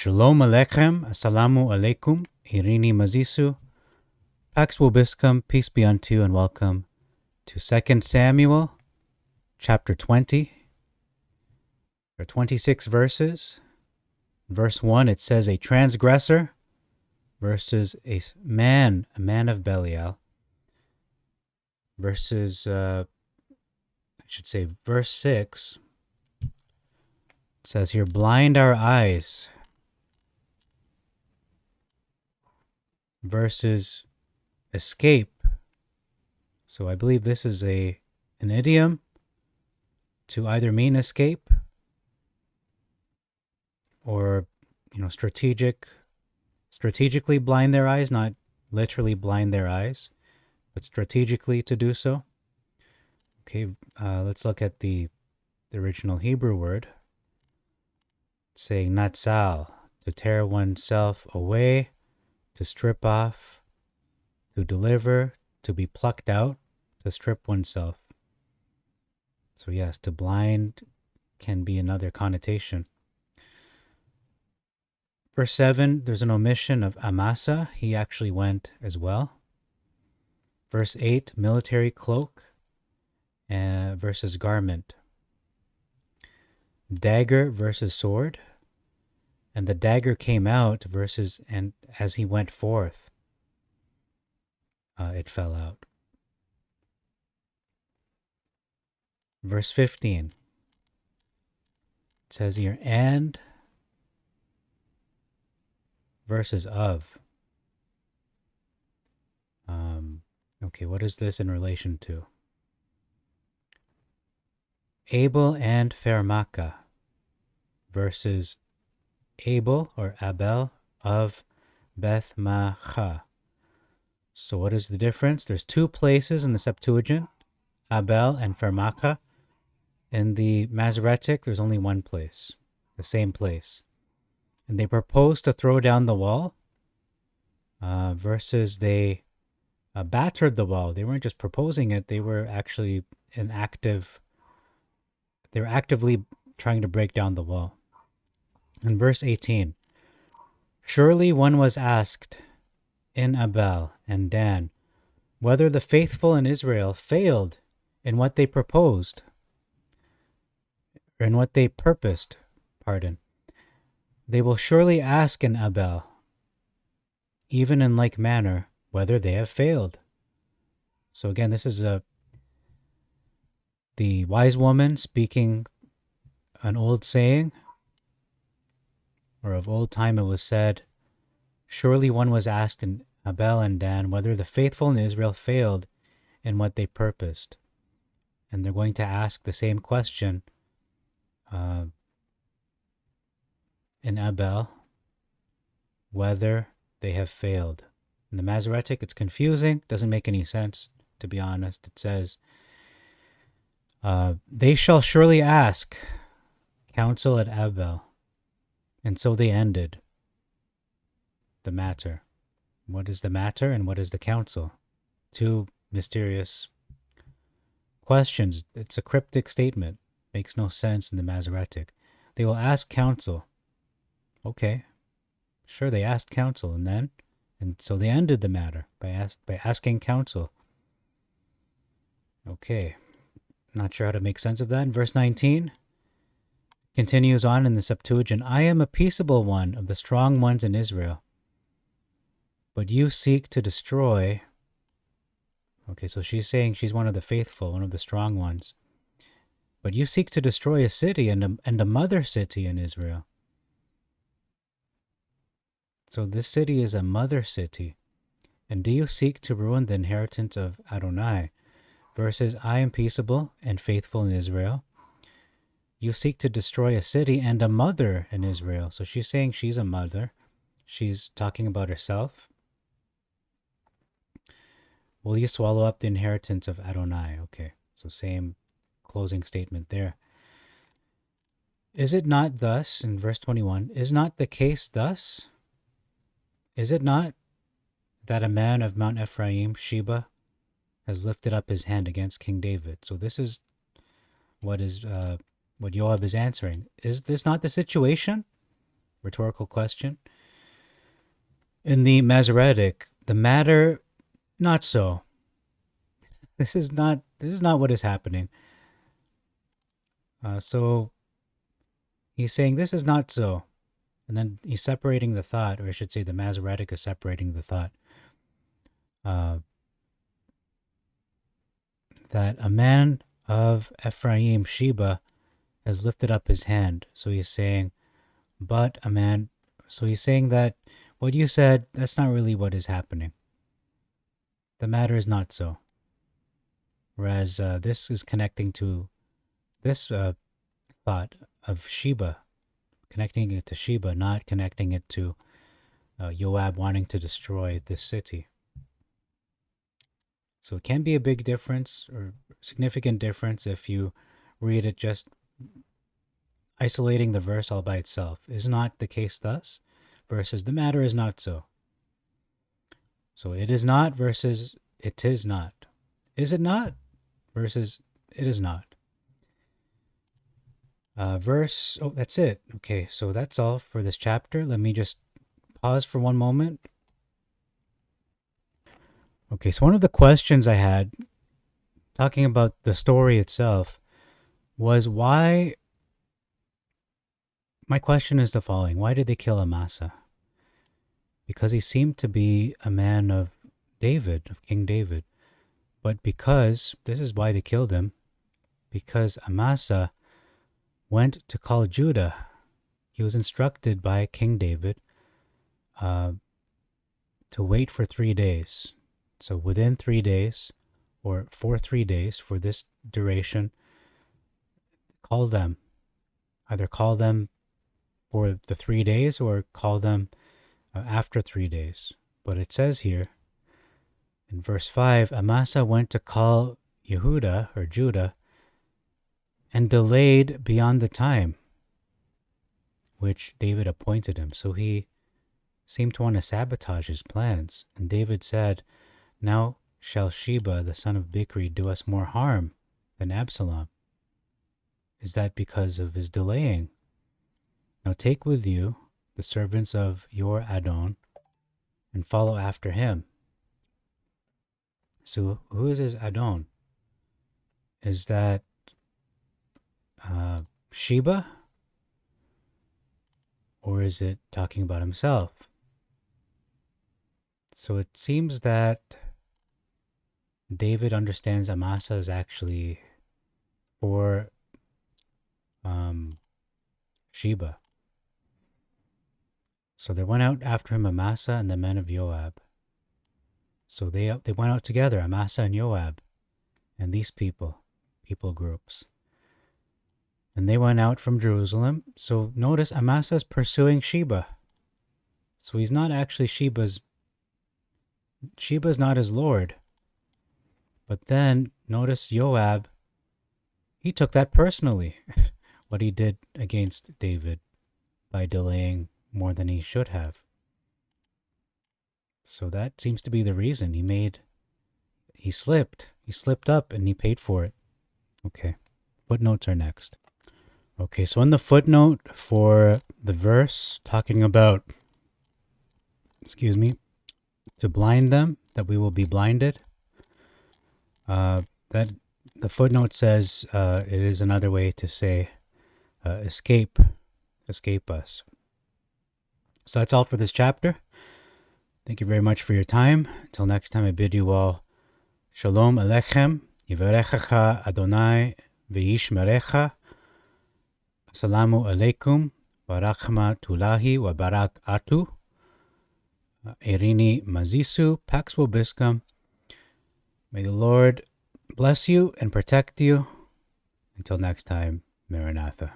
Shalom Aleichem, Assalamu Alaikum, Irini Mazisu, Pax Vobiscum, peace be unto you, and welcome to 2 Samuel, chapter 20. There are 26 verses. Verse 1, it says, a transgressor versus a man of Belial. Verse 6, it says here, blind our eyes, versus escape. So I believe this is an idiom to either mean escape or, strategically blind their eyes, not literally blind their eyes, but strategically to do so. Okay, let's look at the original Hebrew word. It's saying natsal, to tear oneself away, to strip off, to deliver, to be plucked out, to strip oneself. So yes, to blind can be another connotation. Verse 7, there's an omission of Amasa. He actually went as well. Verse 8, military cloak versus garment. Dagger versus sword. And the dagger came out versus, and as he went forth, it fell out. Verse 15. It says here, and versus of. Okay, what is this in relation to? Abel and Pharmaca versus Abel or Abel of Beth Macha. So what is the difference? There's two places in the Septuagint, Abel and Pharmaca. In the Masoretic, there's only one place, the same place. And they proposed to throw down the wall versus they battered the wall. They weren't just proposing it, they were actually they were actively trying to break down the wall. In verse 18, surely one was asked in Abel and Dan whether the faithful in Israel failed in what they proposed, or in what they purposed, They will surely ask in Abel, even in like manner, whether they have failed. So again, this is the wise woman speaking an old saying, or of old time it was said, surely one was asked in Abel and Dan whether the faithful in Israel failed in what they purposed. And they're going to ask the same question in Abel, whether they have failed. In the Masoretic, it's confusing, doesn't make any sense, to be honest. It says, they shall surely ask counsel at Abel. And so they ended the matter. What is the matter and what is the counsel? Two mysterious questions. It's a cryptic statement. Makes no sense in the Masoretic. They will ask counsel. Okay. Sure, they asked counsel, and so they ended the matter by asking counsel. Okay. Not sure how to make sense of that. In verse 19, continues on in the Septuagint, I am a peaceable one of the strong ones in Israel, but you seek to destroy. Okay, so she's saying she's one of the faithful, one of the strong ones. But you seek to destroy a city and a mother city in Israel. So this city is a mother city. And do you seek to ruin the inheritance of Adonai? Versus, I am peaceable and faithful in Israel. You seek to destroy a city and a mother in Israel. So she's saying she's a mother. She's talking about herself. Will you swallow up the inheritance of Adonai? Okay, so same closing statement there. Is it not thus, in verse 21, is not the case thus? Is it not that a man of Mount Ephraim, Sheba, has lifted up his hand against King David? So this is what Joab is answering. Is this not the situation? rhetorical question. In the Masoretic, the matter, not so. This is not what is happening. So he's saying this is not so. And then he's separating the thought, or I should say the Masoretic is separating the thought. That a man of Ephraim, Sheba, has lifted up his hand. So he's saying, but a man, so he's saying that what you said, that's not really what is happening. The matter is not so. Whereas this is connecting to this thought of Sheba, connecting it to Sheba, not connecting it to Joab wanting to destroy this city. So it can be a big difference or significant difference if you read it just isolating the verse all by itself. Is not the case thus versus the matter is not so. So it is not versus it is not. Is it not versus it is not. That's it. Okay, so that's all for this chapter. Let me just pause for one moment. Okay, so one of the questions I had, talking about the story itself, was why. My question is the following: why did they kill Amasa? Because he seemed to be a man of David, of King David. But because, this is why they killed him, because Amasa went to call Judah. He was instructed by King David to wait for 3 days. So within 3 days, or for 3 days, for this duration, call them. Either call them for the 3 days or call them after 3 days. But it says here in verse 5, Amasa went to call Yehuda or Judah and delayed beyond the time which David appointed him. So he seemed to want to sabotage his plans. And David said, now shall Sheba, the son of Bichri, do us more harm than Absalom? Is that because of his delaying? Now take with you the servants of your Adon and follow after him. So who is his Adon? Is that Sheba? Or is it talking about himself? So it seems that David understands Amasa is actually for Sheba. So they went out after him, Amasa and the men of Joab. So they went out together, Amasa and Joab, and these people groups. And they went out from Jerusalem. So notice Amasa is pursuing Sheba. So he's not actually Sheba's not his lord. But then notice Joab, he took that personally, what he did against David by delaying more than he should have. So that seems to be the reason he slipped up and he paid for it. Okay, footnotes are next. Okay, so in the footnote for the verse talking about, to blind them, that we will be blinded, that the footnote says it is another way to say escape us. So that's all for this chapter. Thank you very much for your time. Until next time, I bid you all Shalom Alechem, Yivarechacha Adonai V'yishmerecha, Assalamu Alaikum, Barachma Tulahi wa Barak Atu, Erini Mazisu, Pax Vobiscum. May the Lord bless you and protect you. Until next time, Maranatha.